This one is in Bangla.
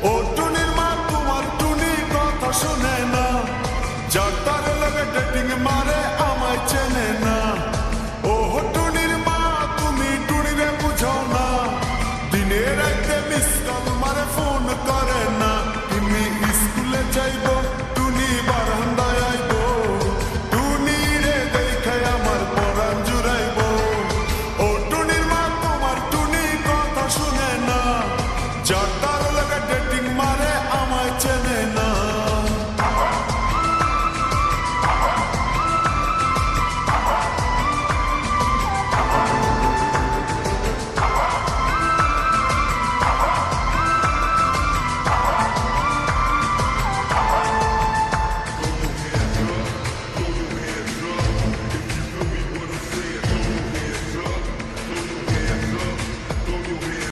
ও টুনির মা তোমার টুনি কথা শুনে না, যার তার লগে ডেটিং মারে আমায় চেনে না। ও টুনির মা তুমি টুনিরে বুঝো না, দিনে রাইতে মিস